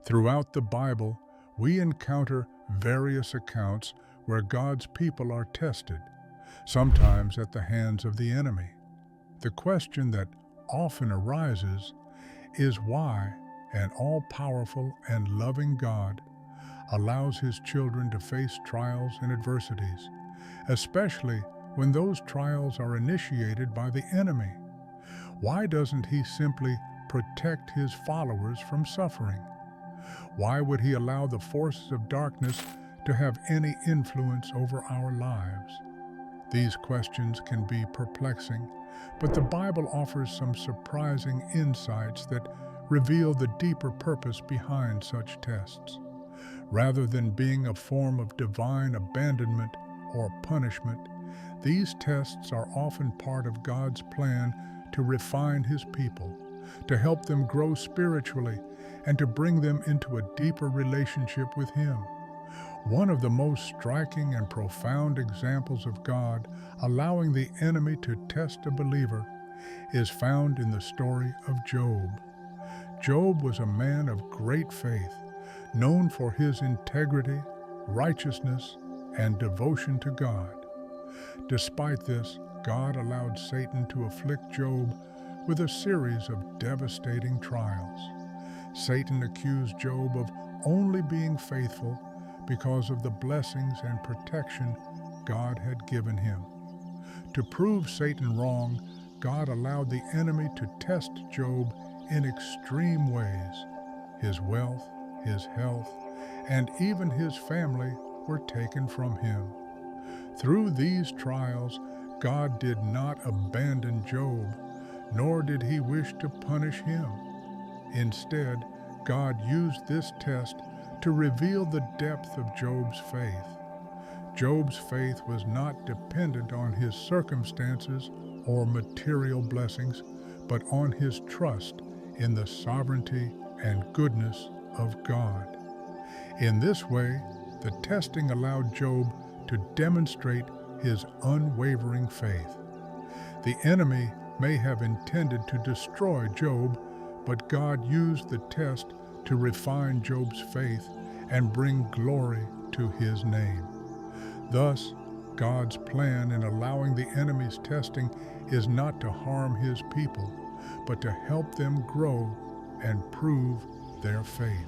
Throughout the Bible, we encounter various accounts where God's people are tested, sometimes at the hands of the enemy. The question that often arises is why an all-powerful and loving God allows His children to face trials and adversities, especially when those trials are initiated by the enemy. Why doesn't He simply protect His followers from suffering? Why would He allow the forces of darkness to have any influence over our lives? These questions can be perplexing, but the Bible offers some surprising insights that reveal the deeper purpose behind such tests. Rather than being a form of divine abandonment or punishment, these tests are often part of God's plan to refine His people, to help them grow spiritually, and to bring them into a deeper relationship with Him. One of the most striking and profound examples of God allowing the enemy to test a believer is found in the story of Job. Job was a man of great faith, known for his integrity, righteousness, and devotion to God. Despite this, God allowed Satan to afflict Job with a series of devastating trials. Satan accused Job of only being faithful because of the blessings and protection God had given him. To prove Satan wrong, God allowed the enemy to test Job in extreme ways. His wealth, his health, and even his family were taken from him. Through these trials, God did not abandon Job, nor did He wish to punish him. Instead, God used this test to reveal the depth of Job's faith. Job's faith was not dependent on his circumstances or material blessings, but on his trust in the sovereignty and goodness of God. In this way, the testing allowed Job to demonstrate his unwavering faith. The enemy may have intended to destroy Job, but God used the test to refine Job's faith and bring glory to His name. Thus, God's plan in allowing the enemy's testing is not to harm His people, but to help them grow and prove their faith.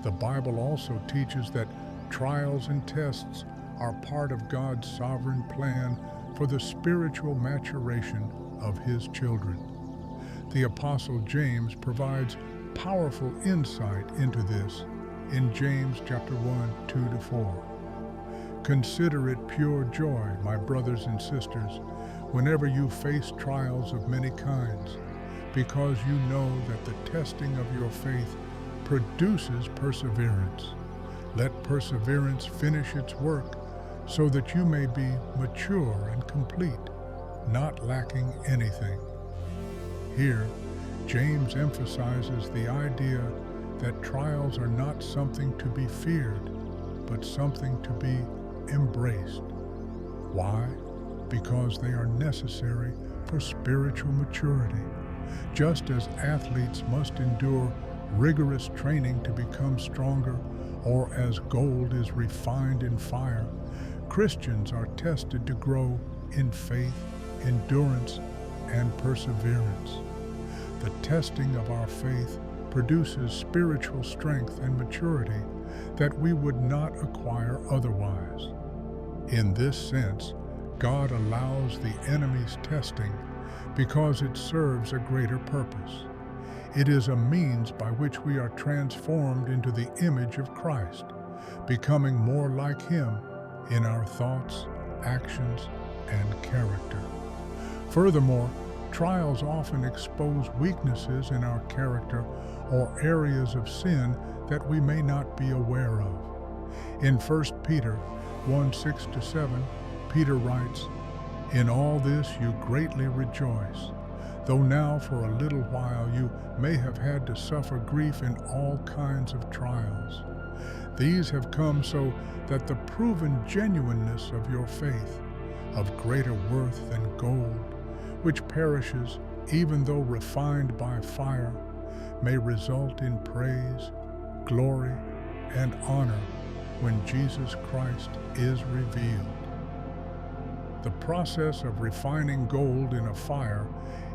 The Bible also teaches that trials and tests are part of God's sovereign plan for the spiritual maturation of His children. The Apostle James provides powerful insight into this in James chapter 1, 2-4. Consider it pure joy, my brothers and sisters, whenever you face trials of many kinds, because you know that the testing of your faith produces perseverance. Let perseverance finish its work, so that you may be mature and complete, not lacking anything. Here, James emphasizes the idea that trials are not something to be feared, but something to be embraced. Why? Because they are necessary for spiritual maturity. Just as athletes must endure rigorous training to become stronger, or as gold is refined in fire, Christians are tested to grow in faith, endurance, and perseverance. The testing of our faith produces spiritual strength and maturity that we would not acquire otherwise. In this sense, God allows the enemy's testing because it serves a greater purpose. It is a means by which we are transformed into the image of Christ, becoming more like Him in our thoughts, actions, and character. Furthermore, trials often expose weaknesses in our character or areas of sin that we may not be aware of. In 1 Peter 1:6-7, Peter writes, "In all this you greatly rejoice, though now for a little while you may have had to suffer grief in all kinds of trials. These have come so that the proven genuineness of your faith, of greater worth than gold, which perishes even though refined by fire, may result in praise, glory, and honor when Jesus Christ is revealed. The process of refining gold in a fire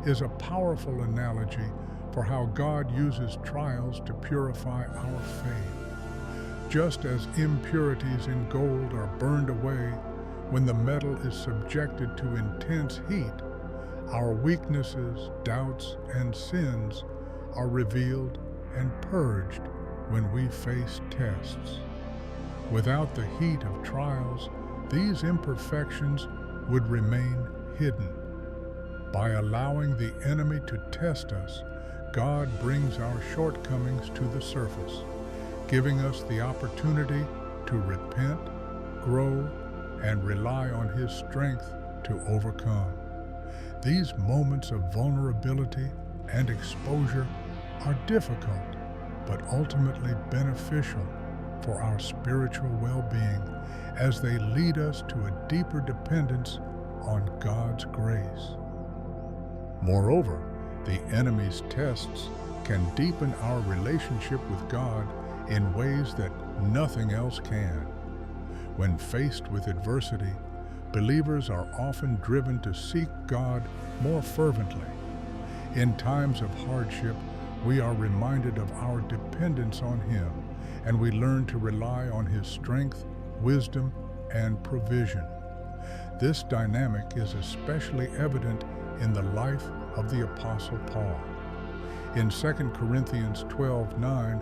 is a powerful analogy for how God uses trials to purify our faith. Just as impurities in gold are burned away when the metal is subjected to intense heat, our weaknesses, doubts, and sins are revealed and purged when we face tests. Without the heat of trials, these imperfections would remain hidden. By allowing the enemy to test us, God brings our shortcomings to the surface, giving us the opportunity to repent, grow, and rely on His strength to overcome. These moments of vulnerability and exposure are difficult, but ultimately beneficial for our spiritual well-being as they lead us to a deeper dependence on God's grace. Moreover, the enemy's tests can deepen our relationship with God in ways that nothing else can. When faced with adversity, believers are often driven to seek God more fervently. In times of hardship, we are reminded of our dependence on Him, and we learn to rely on His strength, wisdom, and provision. This dynamic is especially evident in the life of the Apostle Paul. In 2 Corinthians 12:9,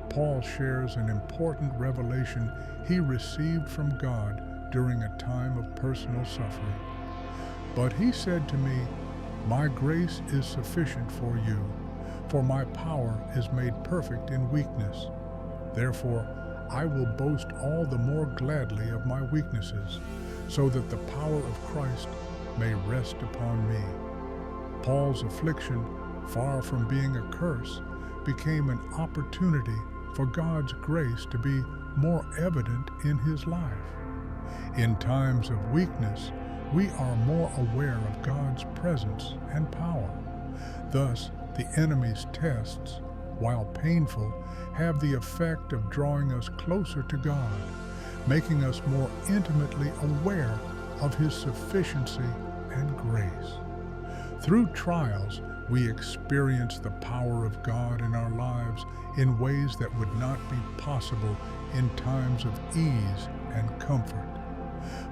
Paul shares an important revelation he received from God during a time of personal suffering. But he said to me, "My grace is sufficient for you, for my power is made perfect in weakness. Therefore, I will boast all the more gladly of my weaknesses, so that the power of Christ may rest upon me." Paul's affliction, far from being a curse, became an opportunity for God's grace to be more evident in his life. In times of weakness, we are more aware of God's presence and power. Thus, the enemy's tests, while painful, have the effect of drawing us closer to God, making us more intimately aware of His sufficiency and grace. Through trials, we experience the power of God in our lives in ways that would not be possible in times of ease and comfort.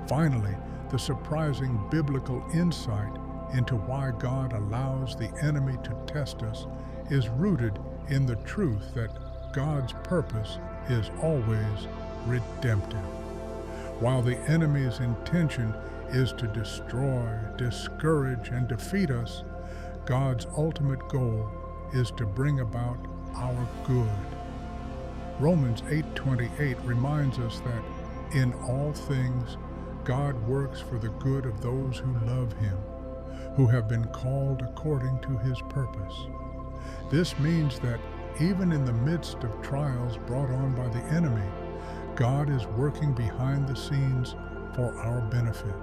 Finally, the surprising biblical insight into why God allows the enemy to test us is rooted in the truth that God's purpose is always redemptive. While the enemy's intention is to destroy, discourage, and defeat us, God's ultimate goal is to bring about our good. Romans 8:28 reminds us that in all things God works for the good of those who love Him, who have been called according to His purpose. This means that even in the midst of trials brought on by the enemy, God is working behind the scenes for our benefit.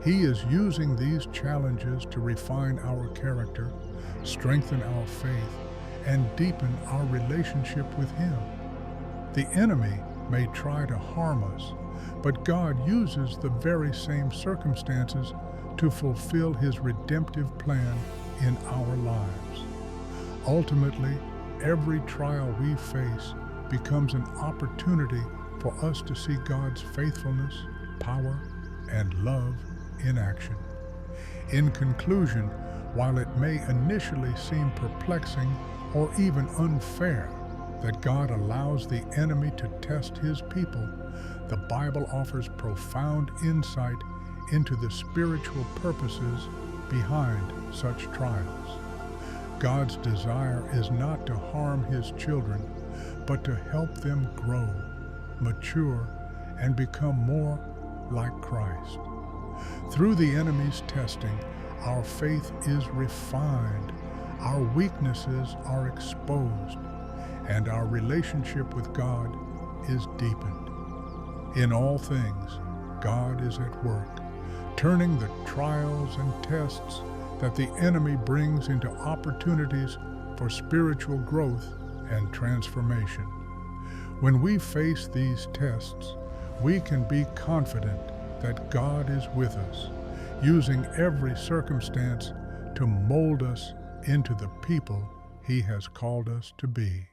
He is using these challenges to refine our character, strengthen our faith, and deepen our relationship with Him. The enemy may try to harm us, but God uses the very same circumstances to fulfill His redemptive plan in our lives. Ultimately, every trial we face becomes an opportunity for us to see God's faithfulness, power, and love in action. In conclusion, while it may initially seem perplexing or even unfair that God allows the enemy to test His people, the Bible offers profound insight into the spiritual purposes behind such trials. God's desire is not to harm His children, but to help them grow, mature, and become more like Christ. Through the enemy's testing, our faith is refined, our weaknesses are exposed, and our relationship with God is deepened. In all things, God is at work, turning the trials and tests that the enemy brings into opportunities for spiritual growth and transformation. When we face these tests, we can be confident that God is with us, using every circumstance to mold us into the people He has called us to be.